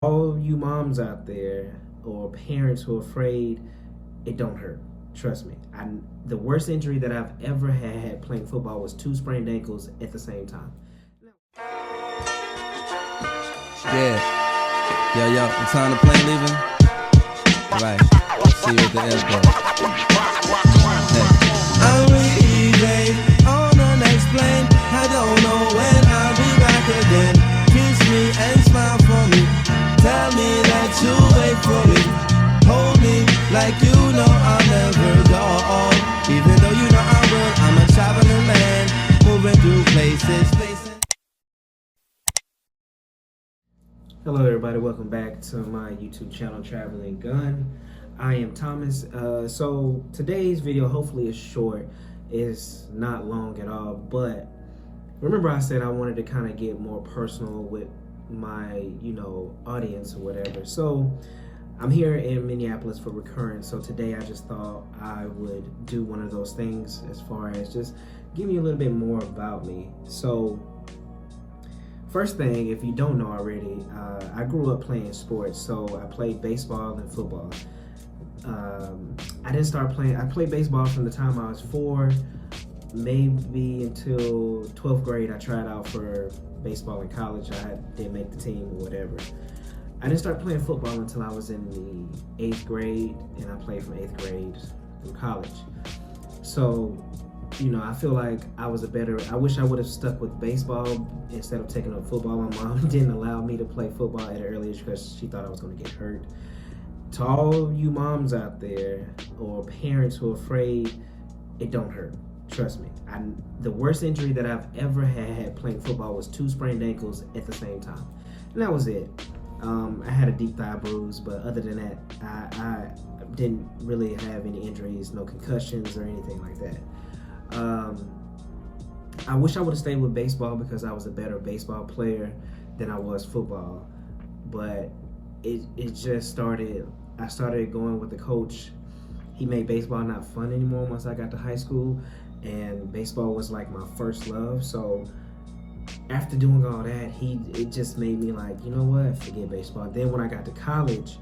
All you moms out there or parents who are afraid, it don't hurt. Trust me. The worst injury that I've ever had playing football was two sprained ankles at the same time. Yeah. Yo, the time the plane leaving? Right. See you at the airport. Hey. I'm leaving on the next plane. I don't know when I'll be back again. Kiss me and smile for me. Tell me that you'll wait for me. Hold me like you know I'll never go. Even though you know I will, I'm a traveling man, moving through places. Hello everybody, welcome back to my YouTube channel, Traveling Gun. I am Thomas. So today's video hopefully is short. It's not long at all, but remember I said I wanted to kind of get more personal with my, audience or whatever. So I'm here in Minneapolis for Recurrence. So today I just thought I would do one of those things as far as just give you a little bit more about me. So first thing, if you don't know already, I grew up playing sports. So I played baseball and football. I played baseball from the time I was 4, maybe until 12th grade. I tried out for baseball in college. I didn't make the team or whatever. I didn't start playing football until I was in the 8th grade, and I played from 8th grade through college. So, I feel like I wish I would have stuck with baseball instead of taking up football. My mom didn't allow me to play football at an early age because she thought I was going to get hurt. To all you moms out there or parents who are afraid, it don't hurt. Trust me. The worst injury that I've ever had playing football was 2 sprained ankles at the same time. And that was it. I had a deep thigh bruise, but other than that, I didn't really have any injuries, no concussions or anything like that. I wish I would have stayed with baseball because I was a better baseball player than I was football. But it just started, I started going with the coach. He made baseball not fun anymore once I got to high school, and baseball was like my first love. So after doing all that, it just made me like, you know what, forget baseball. Then when I got to college,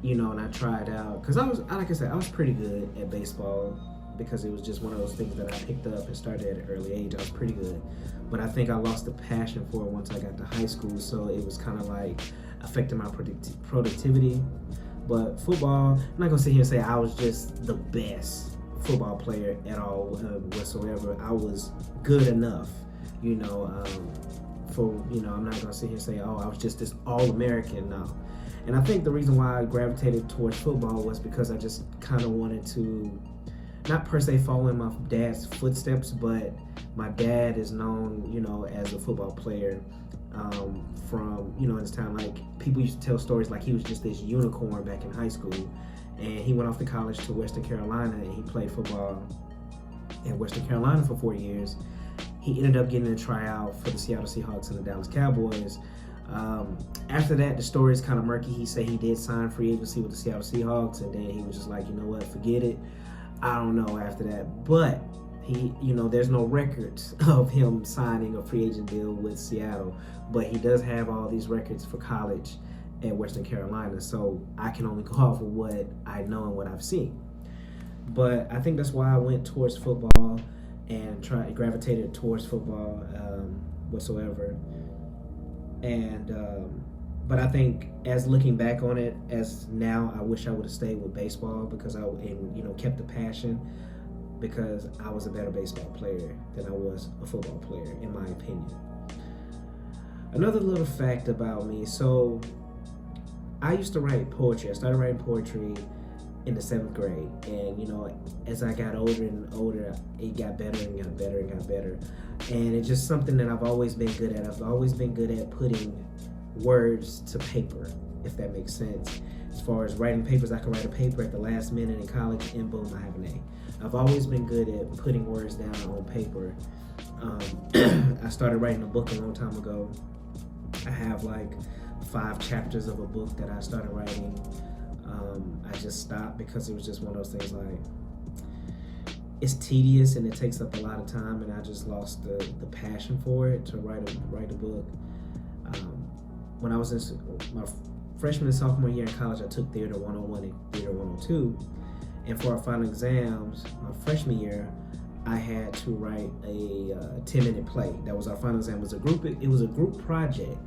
and I tried out, because like I said, I was pretty good at baseball because it was just one of those things that I picked up and started at an early age. I was pretty good. But I think I lost the passion for it once I got to high school, so it was kind of like affecting my productivity. But football, I'm not gonna sit here and say I was just the best football player at all whatsoever. I was good enough, I'm not gonna sit here and say, oh, I was just this All-American. No. And I think the reason why I gravitated towards football was because I just kind of wanted to, not per se follow in my dad's footsteps, but my dad is known, as a football player from, in his time. Like, people used to tell stories like he was just this unicorn back in high school, and he went off to college to Western Carolina, and he played football in Western Carolina for 4 years. He ended up getting a tryout for the Seattle Seahawks and the Dallas Cowboys. After that, the story is kind of murky. He said he did sign free agency with the Seattle Seahawks, and then he was just like, you know what, forget it. I don't know after that, but he, there's no records of him signing a free agent deal with Seattle, but he does have all these records for college at Western Carolina, so I can only go off of what I know and what I've seen. But I think that's why I went towards football and gravitated towards football whatsoever. And but I think, as looking back on it, as now, I wish I would have stayed with baseball because kept the passion, because I was a better baseball player than I was a football player, in my opinion. Another little fact about me, so I used to write poetry. I started writing poetry in the 7th grade, and as I got older and older, it got better and got better and got better. And it's just something that I've always been good at. I've always been good at putting words to paper, if that makes sense. As far as writing papers, I could write a paper at the last minute in college, and boom, I have an A. I've always been good at putting words down on paper. I started writing a book a long time ago. I have like 5 chapters of a book that I started writing. I just stopped because it was just one of those things like, it's tedious and it takes up a lot of time, and I just lost the passion for it to write a book. when I was in my freshman and sophomore year in college, I took Theater 101 and Theater 102. And for our final exams, my freshman year, I had to write a 10-minute play. That was our final exam. It was a group project,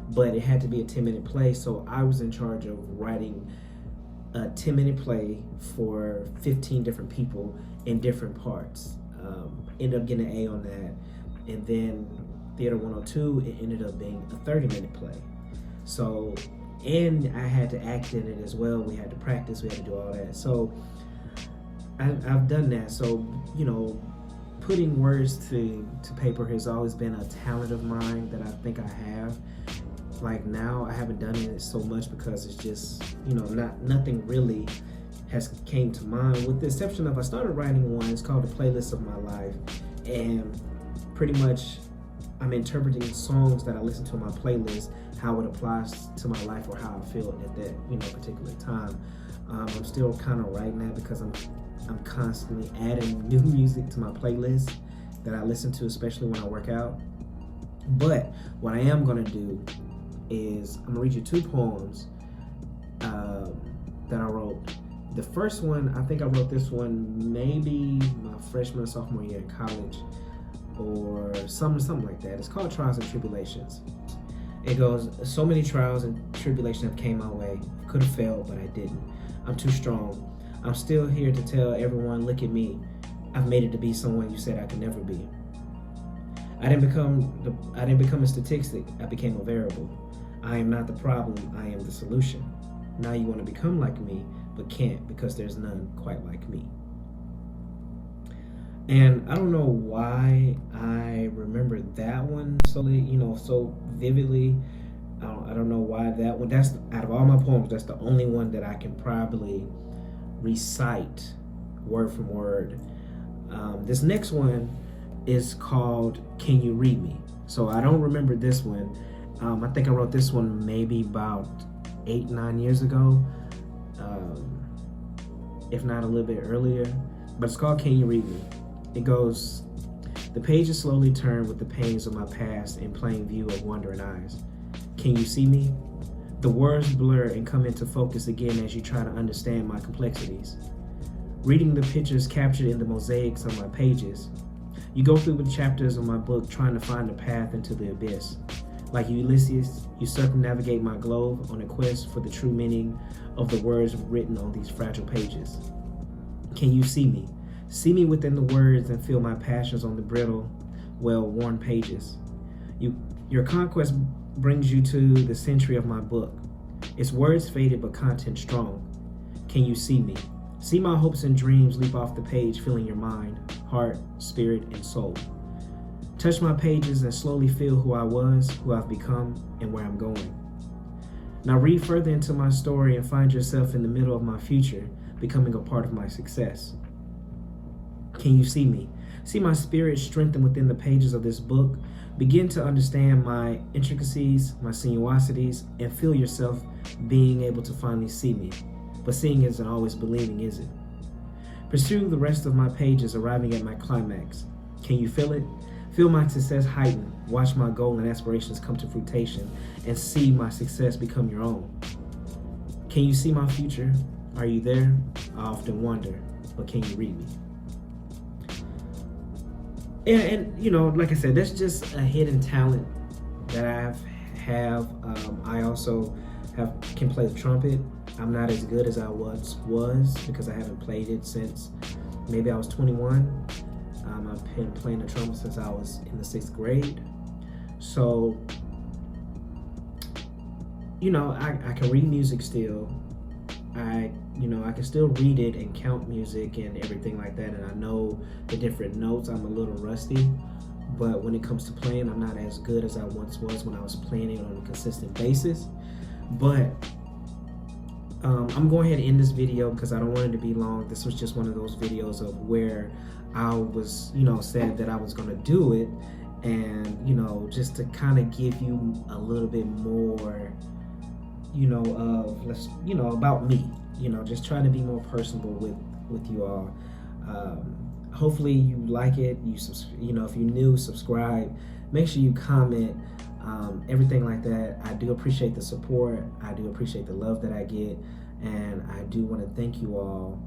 but it had to be a 10-minute play. So I was in charge of writing a 10-minute play for 15 different people in different parts. Ended up getting an A on that. And then Theater 102, it ended up being a 30-minute play. So, and I had to act in it as well. We had to practice, we had to do all that. So I've done that. So, you know, putting words to paper has always been a talent of mine that I think I have. Like now, I haven't done it so much because it's just, you know, nothing really has came to mind, with the exception of I started writing one. It's called The Playlist of My Life, and pretty much I'm interpreting songs that I listen to in my playlist, how it applies to my life or how I feel at that, you know, particular time. I'm still kind of writing that because I'm constantly adding new music to my playlist that I listen to, especially when I work out. But what I am gonna do is I'm gonna read you 2 poems that I wrote. The first one, I think I wrote this one maybe my freshman or sophomore year in college, or something like that. It's called Trials and Tribulations. It goes, so many trials and tribulations have came my way. Could have failed, but I didn't. I'm too strong. I'm still here to tell everyone, look at me. I've made it to be someone you said I could never be. I didn't become a statistic. I became a variable. I am not the problem. I am the solution. Now you want to become like me, but can't because there's none quite like me. And I don't know why I remember that one so vividly. I don't know why that one. That's out of all my poems, that's the only one that I can probably recite word from word. This next one is called Can You Read Me? So I don't remember this one. I think I wrote this one maybe about 8-9 years ago, if not a little bit earlier, but it's called Can You Read Me? It goes, the pages slowly turn with the pains of my past in plain view of wondering eyes. Can you see me? The words blur and come into focus again as you try to understand my complexities. Reading the pictures captured in the mosaics on my pages, you go through the chapters of my book trying to find a path into the abyss. Like Ulysses, you circumnavigate my globe on a quest for the true meaning of the words written on these fragile pages. Can you see me? See me within the words and feel my passions on the brittle, well-worn pages. Your conquest brings you to the century of my book. Its words faded but content strong. Can you see me? See my hopes and dreams leap off the page, filling your mind, heart, spirit, and soul. Touch my pages and slowly feel who I was, who I've become, and where I'm going. Now read further into my story and find yourself in the middle of my future, becoming a part of my success. Can you see me? See my spirit strengthened within the pages of this book. Begin to understand my intricacies, my sinuosities, and feel yourself being able to finally see me. But seeing isn't always believing, is it? Pursue the rest of my pages, arriving at my climax. Can you feel it? Feel my success heighten. Watch my goal and aspirations come to fruition, and see my success become your own. Can you see my future? Are you there? I often wonder, but can you read me? And you know, like I said, that's just a hidden talent that I have. I also can play the trumpet. I'm not as good as I once was because I haven't played it since maybe I was 21. I've been playing the trumpet since I was in the 6th grade. So, you know, I can read music still. I can still read it and count music and everything like that, and I know the different notes. I'm a little rusty, but when it comes to playing, I'm not as good as I once was when I was playing it on a consistent basis. But I'm going ahead and end this video because I don't want it to be long. This was just one of those videos of where I was, said that I was going to do it, and, just to kind of give you a little bit more, about me, just trying to be more personable with you all. Hopefully you like it. If you're new, subscribe. Make sure you comment. everything like that. I do appreciate the support. I do appreciate the love that I get, and I do want to thank you all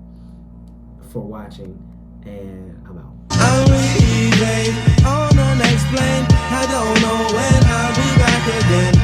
for watching, and I'm out. I'm with EJ on the next plane. I don't know when I'll be back again.